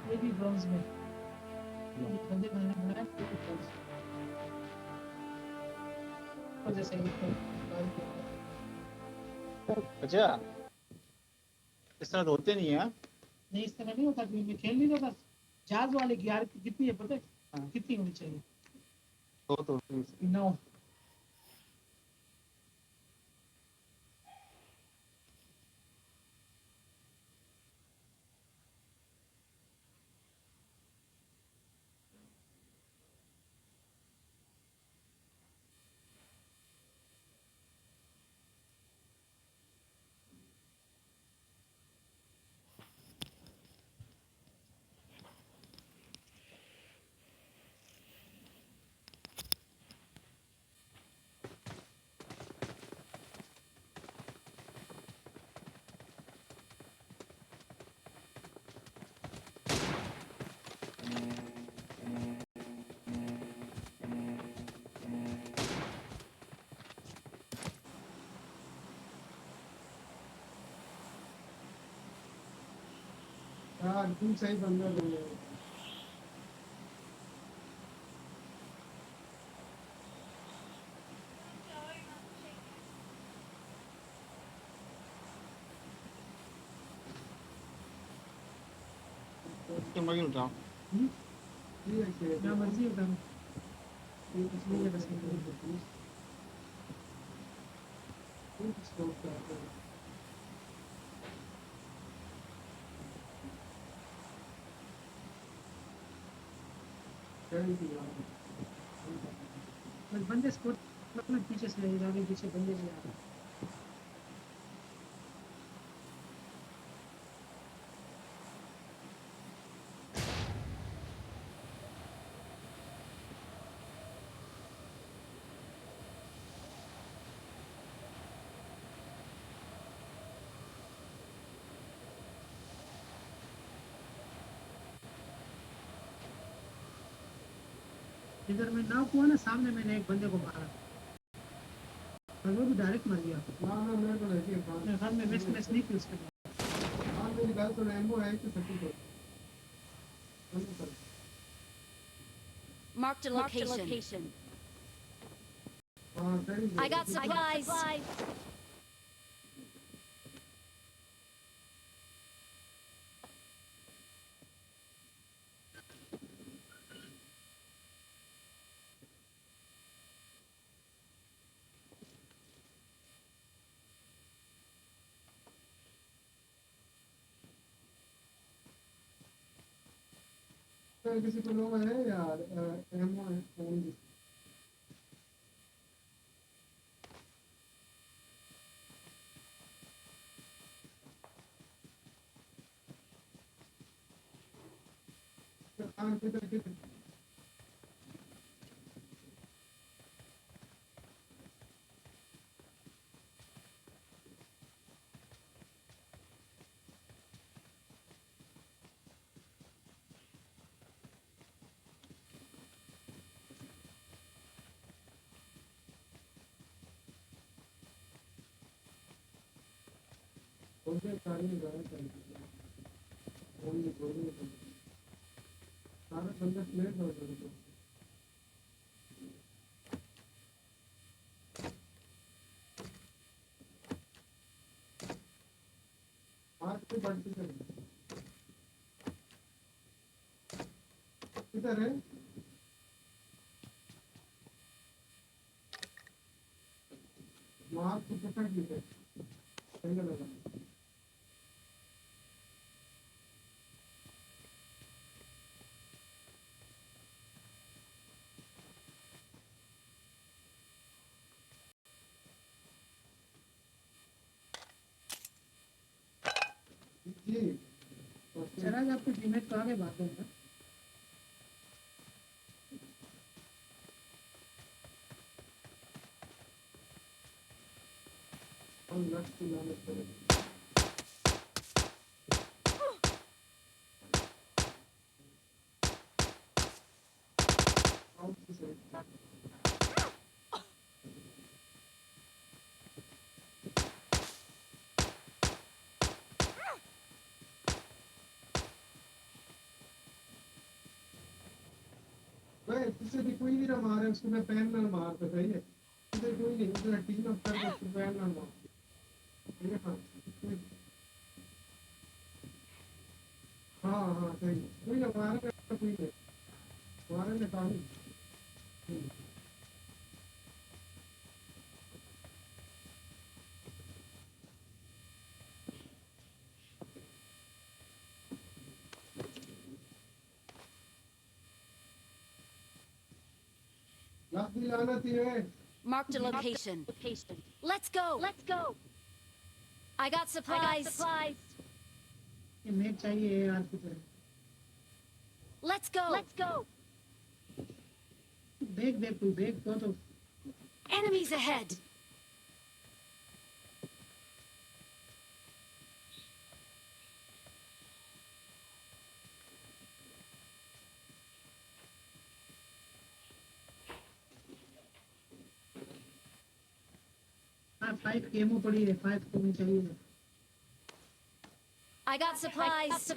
ये भी ब्रॉन्ज में, ये बंदे मैंने बनाया ये भी ब्रॉन्ज और जैसे एक बाल के अच्छा, इस तरह होते नहीं है। नहीं इस तरह नहीं होता कि मैं खेल नहीं रहा था। जहाज वाले की यार कितनी है पता है? कितनी होनी चाहिए? तो 9। यार तुम सही बंदा बोले हो। तुम मर्जी उठाओ। ठीक है क्या मर्जी होता है, ये कुछ नहीं है बस ये स्टॉप करते हैं। चल दिया बस बंदे स्कोर मतलब पीछे से आगे पीछे बंदे भी आ रहे हैं। इधर मैं नाव हुआ ना, सामने मैंने एक बंदे को मारा और वो भी डायरेक्ट मर गया। ना ना मैं तो नहीं है मेरे घर में मैच मैच नहीं थी उसके बाद। हां मेरी गल तो रैम्बो है कि सच्ची तो Marked a location. हां सही I got supplies. तो किसी को लोग है यार एमओ है फोन हां किधर किधर बोलते सारे में जाना चाहिए फोन में बोलने को सारे बंदे प्लेट हो जाते आज भी बढ़ती है किधर है मार्क को पकड़ लीजिए सही लगा जी चला जा आपके टीममेट को आगे भाग देना। हम लक्ष्य की मेहनत करें आउट से सही अबे किसी भी कोई भी ना मारे उसको मैं पैन ना मार तो सही है किसी कोई नहीं उसने टीम अप कर उसको पैन ना मार ठीक है हाँ हाँ सही कोई ना मारे कोई नहीं मारे ने काम लाख भी लाना चाहिए Marked a location. Let's go. Let's go. I got supplies. ये मैच चाहिए यार की तरह Let's go. Let's go. देख देख तू देख तो Enemies ahead. हाँ 5 केमो पड़ी है 5 केमो चाहिए I got supplies.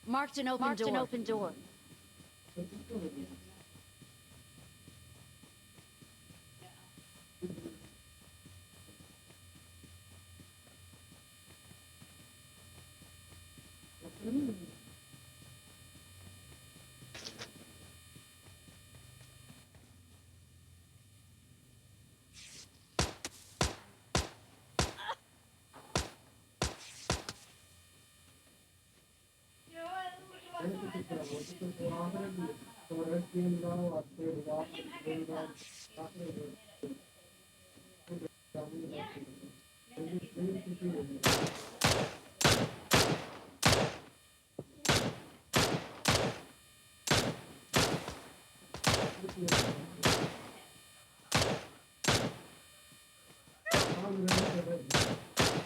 Marked an open door.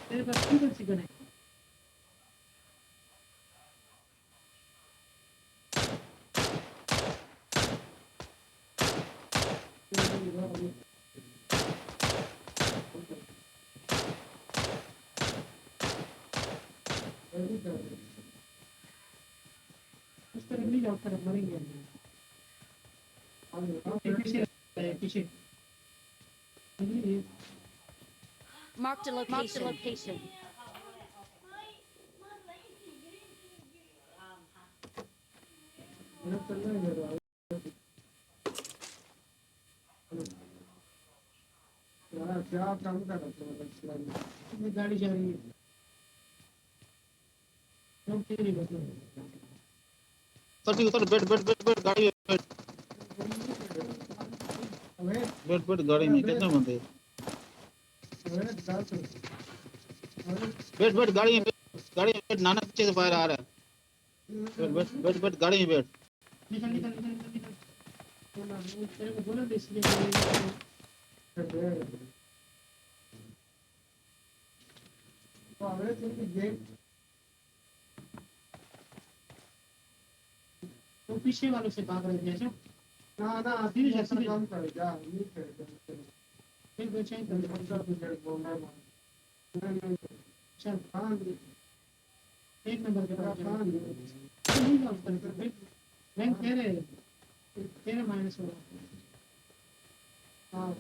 तेरे पास कौन सी गन है उस तरफ नहीं जाओ तरफ मरेंगे पीछे पीछे Marked a location. क्या काम कर रहे हो गाड़ी जा रही है हम तेरी बता सर ठीक है सर बैठ गाड़ी बैठ गाड़ी में कितने बंदे बैठ गाड़ी में बैठ नाना पीछे से फायर आ रहा है बैठ गाड़ी में बैठ निकल तेरे को बोला था इसलिए तो पीछे वालों से भाग रहे थे ऐसा ना अभी ऐसा काम कर जा नहीं कर फिर बेचैन कर चल एक नंबर के पास नहीं लॉस कर रैंक तेरे माइनस हो हाँ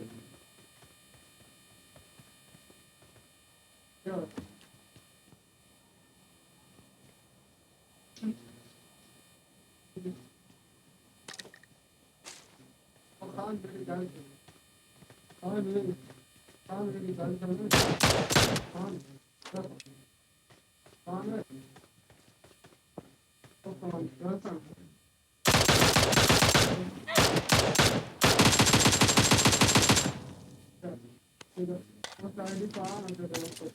क्या खान मेरी गाड़ी खान मेरी गाड़ी खान खान उस आईडी पा अंदर तो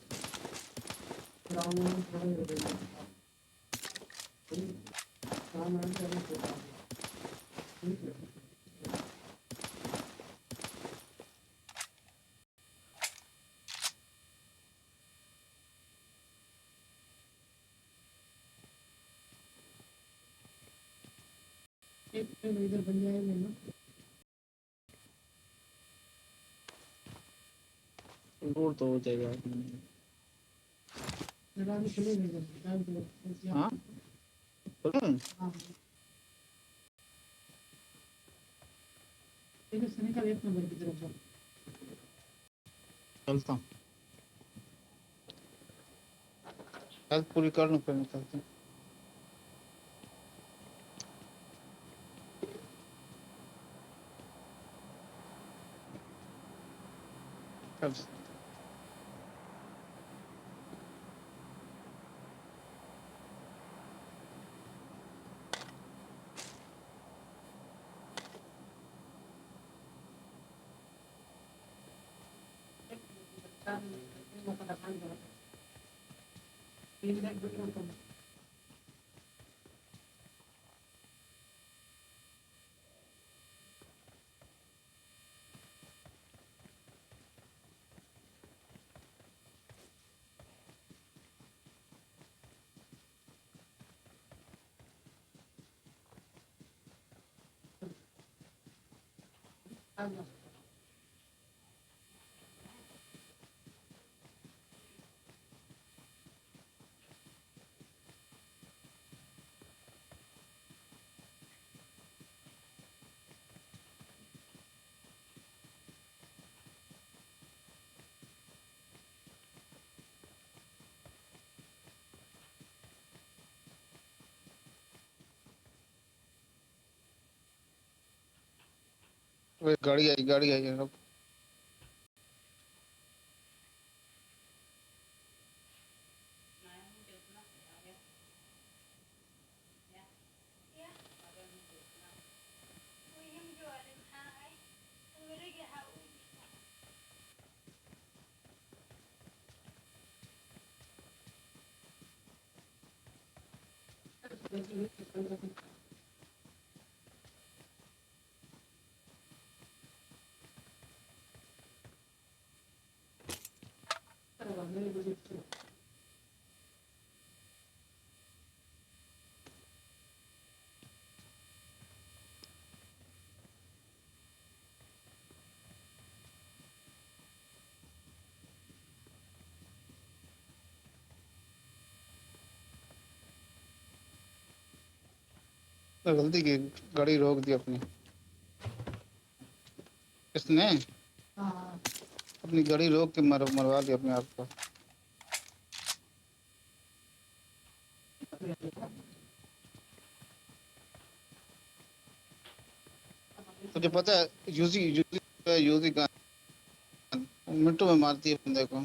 ग्राउंड थोड़ा ही देना काम है चलो ठीक है एक इधर बन जाएगा ना रोड तो हो जाएगा। जगह भी खुले नहीं जाते टाइम तो हाँ बोलो हाँ इधर से निकल एक नंबर की तरफ जा चलता हूँ, हेल्थ पूरी कर लूँ फिर निकलते हैं। चल गाड़ी आई रुक। गलती की, गाड़ी रोक दी अपनी, इसने हाँ अपनी गाड़ी रोक के मरवा दी अपने आप को। तुझे पता है यूजी यूजी यूजी का मिनटों में मारती है बंदे को।